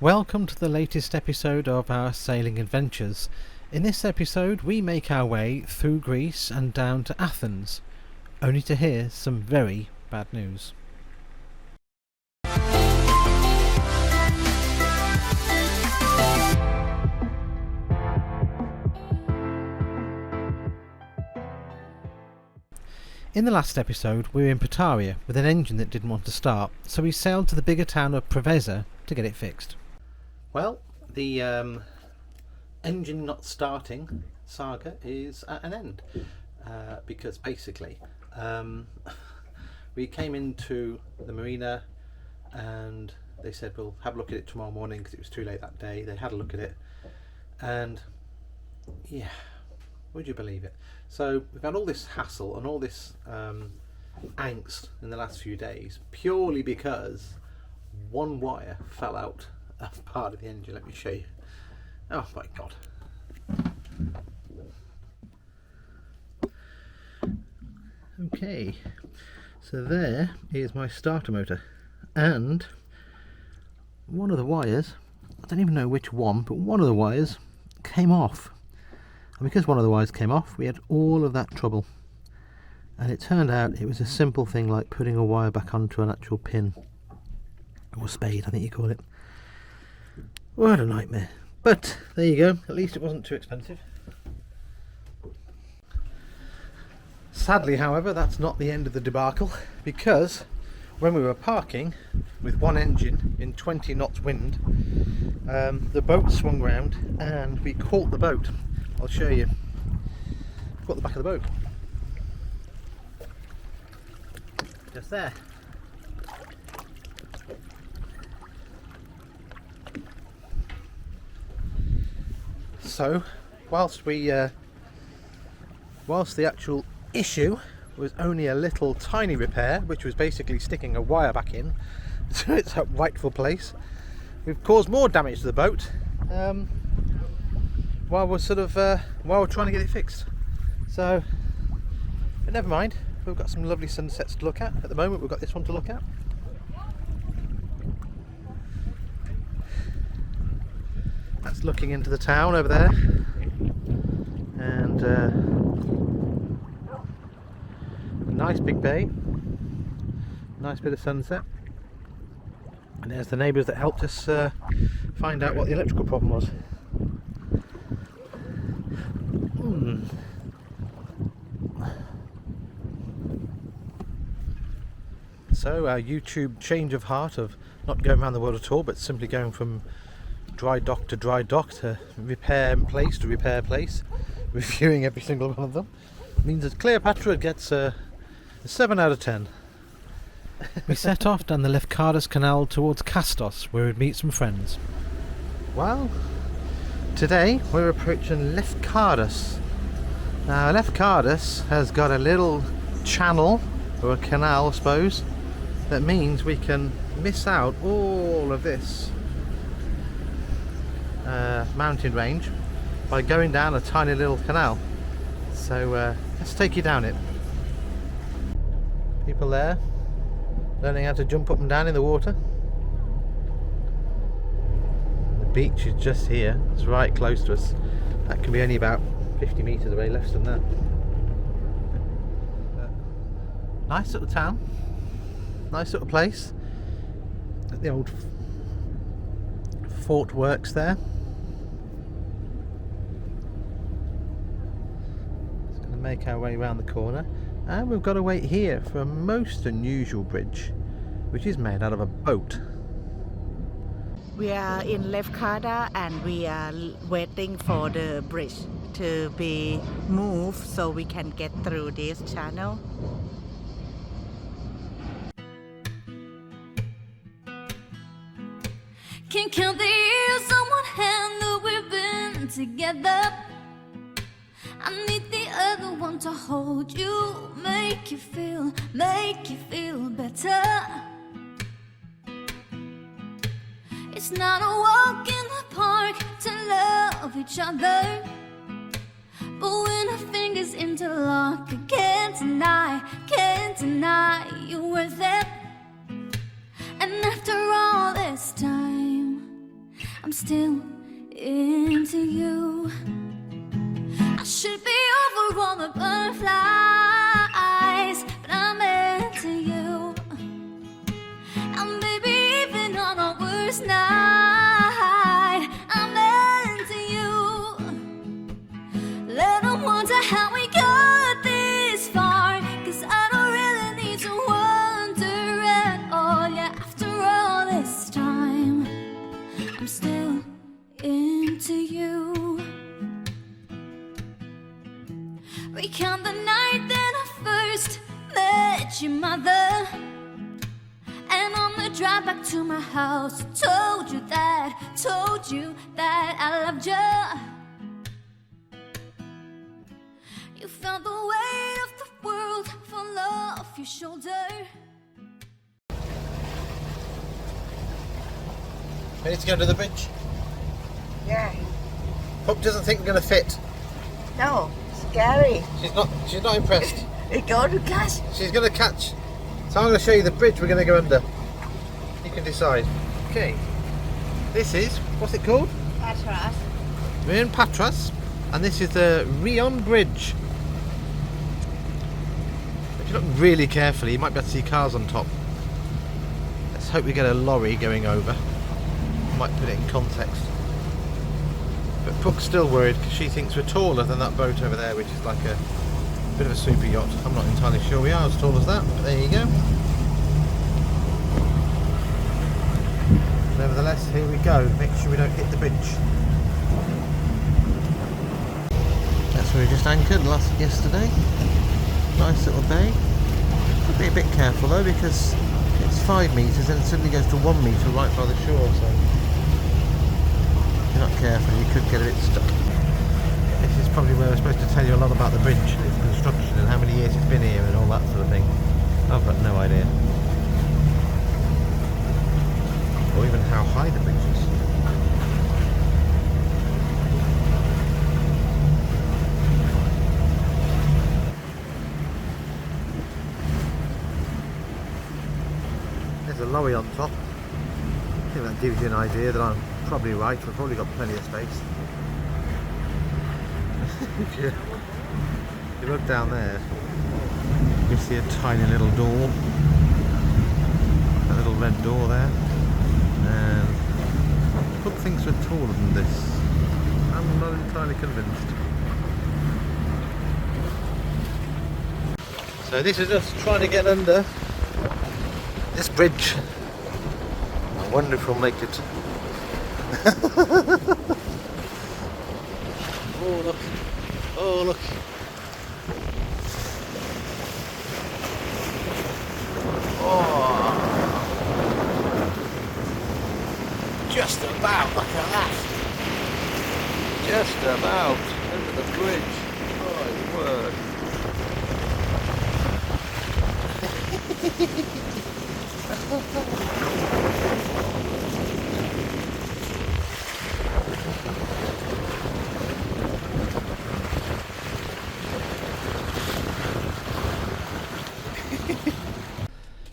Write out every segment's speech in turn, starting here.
Welcome to the latest episode of our sailing adventures. In this episode we make our way through Greece and down to Athens, only to hear some very bad news. In the last episode we were in Pataria with an engine that didn't want to start, so we sailed to the bigger town of Preveza to get it fixed. Well, the engine not starting saga is at an end because basically we came into the marina and they said we'll have a look at it tomorrow morning because it was too late that day. They had a look at it and yeah, would you believe it? So we've had all this hassle and all this angst in the last few days purely because one wire fell out of part of the engine. Let me show you. Oh my god. Okay, so there is my starter motor and one of the wires, I don't even know which one, but one of the wires came off. And because one of the wires came off, we had all of that trouble. And it turned out it was a simple thing like putting a wire back onto an actual pin. Or spade, I think you call it. What a nightmare. But there you go, at least it wasn't too expensive. Sadly, however, that's not the end of the debacle, because when we were parking with one engine in 20 knots wind, the boat swung round and we caught the boat. I'll show you. Caught the back of the boat. Just there. So, whilst the actual issue was only a little tiny repair, which was basically sticking a wire back in to its rightful place, we've caused more damage to the boat while we're trying to get it fixed. So, but never mind. We've got some lovely sunsets to look at. At the moment, we've got this one to look at. That's looking into the town over there, and a nice big bay, nice bit of sunset, and there's the neighbours that helped us find out what the electrical problem was. So our YouTube change of heart of not going around the world at all, but simply going from dry dock to repair place to repair place, reviewing every single one of them, means that Cleopatra gets a 7 out of 10. We set off down the Lefkadis Canal towards Kastos, where we'd meet some friends. Well, today we're approaching Lefkadis. Now Lefkadis has got a little channel, or a canal I suppose, that means we can miss out all of this mountain range by going down a tiny little canal. So let's take you down it. People there learning how to jump up and down in the water. The beach is just here, it's right close to us. That can be only about 50 metres away, less than that. Nice little town, nice little place. The old fort works there. Make our way around the corner, and we've got to wait here for a most unusual bridge, which is made out of a boat. We are in Lefkada and we are waiting for the bridge to be moved so we can get through this channel. Can't count the years on one hand that we've been together. I need the other one to hold you, make you feel better. It's not a walk in the park to love each other, but when our fingers interlock, I can't deny you're worth it. And after all this time, I'm still into you. I should be over all the butterflies, but I'm into you. And maybe even on our worst night, I'm into you. Let them wonder how we got this far, 'cause I don't really need to wonder at all. Yeah, after all this time, I'm still into you. Recount the night that I first met your mother, and on the drive back to my house, I told you that I loved you. You felt the weight of the world fall off your shoulder. Ready to go to the bridge? Yeah. Puck doesn't think we're going to fit. No, scary. She's not impressed. It go to catch. She's going to catch. So I'm going to show you the bridge we're going to go under. You can decide. Okay. This is, what's it called? Patras. We're in Patras, and this is the Rion Bridge. If you look really carefully, you might be able to see cars on top. Let's hope we get a lorry going over. Might put it in context. But Puck's still worried because she thinks we're taller than that boat over there, which is like a bit of a super yacht. I'm not entirely sure we are as tall as that, but there you go. Nevertheless, here we go. Make sure we don't hit the bridge. That's where we just anchored yesterday. Nice little bay. Should be a bit careful though, because it's 5 metres and it suddenly goes to 1 metre right by the shore, so if you're not careful you could get a bit stuck. This is probably where we're supposed to tell you a lot about the bridge, its construction and how many years it's been here and all that sort of thing. I've got no idea. Or even how high the bridge is. There's a lorry on top. I think that gives you an idea that I'm probably right. We've probably got plenty of space. If you look down there, you see a tiny little door. A little red door there. And Puck thinks we're taller than this. I'm not entirely convinced. So this is us trying to get under this bridge. I wonder if we'll make it. Oh look. Oh look. Oh. Just about, look at that. Just about under the bridge. Oh word.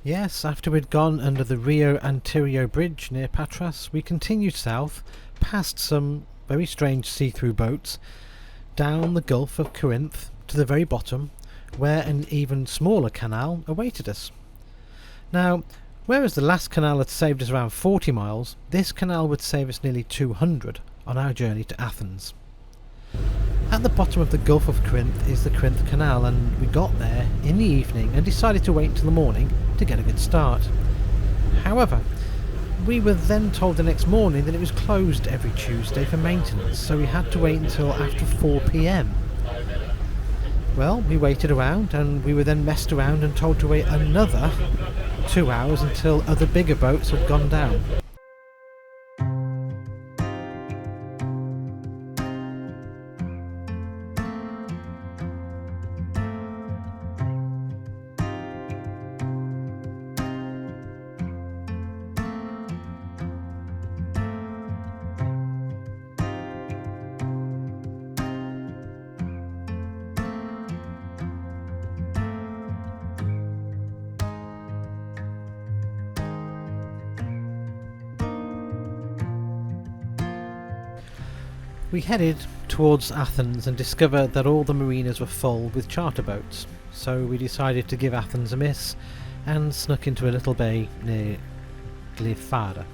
Yes, after we'd gone under the Rio Antirio Bridge near Patras, we continued south, past some very strange see-through boats, down the Gulf of Corinth to the very bottom, where an even smaller canal awaited us. Now, whereas the last canal had saved us around 40 miles, this canal would save us nearly 200 on our journey to Athens. At the bottom of the Gulf of Corinth is the Corinth Canal, and we got there in the evening and decided to wait until the morning to get a good start. However, we were then told the next morning that it was closed every Tuesday for maintenance, so we had to wait until after 4 PM. Well, we waited around, and we were then messed around and told to wait another 2 hours until other bigger boats had gone down. We headed towards Athens and discovered that all the marinas were full with charter boats, so we decided to give Athens a miss and snuck into a little bay near Glyfada.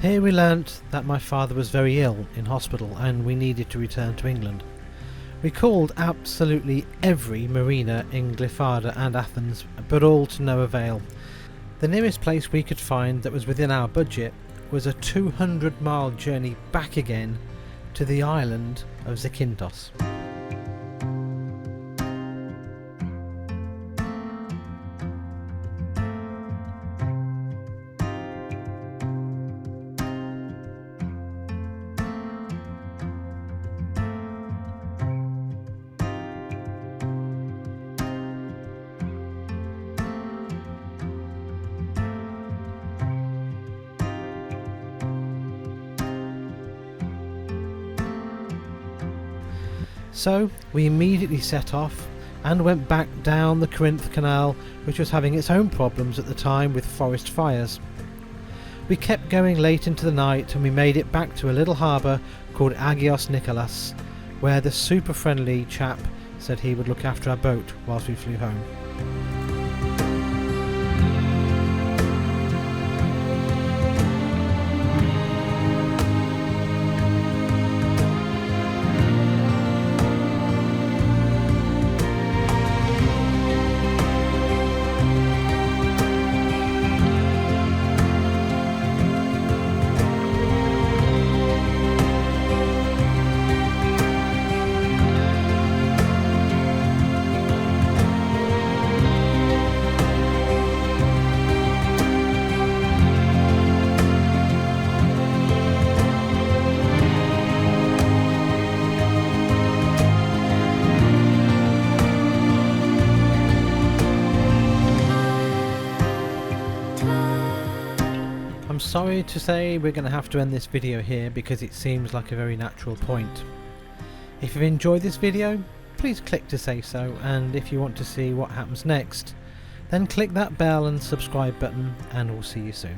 Here we learnt that my father was very ill in hospital and we needed to return to England. We called absolutely every marina in Glyfada and Athens, but all to no avail. The nearest place we could find that was within our budget was a 200-mile journey back again to the island of Zakynthos. So we immediately set off and went back down the Corinth Canal, which was having its own problems at the time with forest fires. We kept going late into the night and we made it back to a little harbour called Agios Nikolas, where the super friendly chap said he would look after our boat whilst we flew home. I'm sorry to say we're going to have to end this video here because it seems like a very natural point. If you've enjoyed this video, please click to say so, and if you want to see what happens next, then click that bell and subscribe button, and we'll see you soon.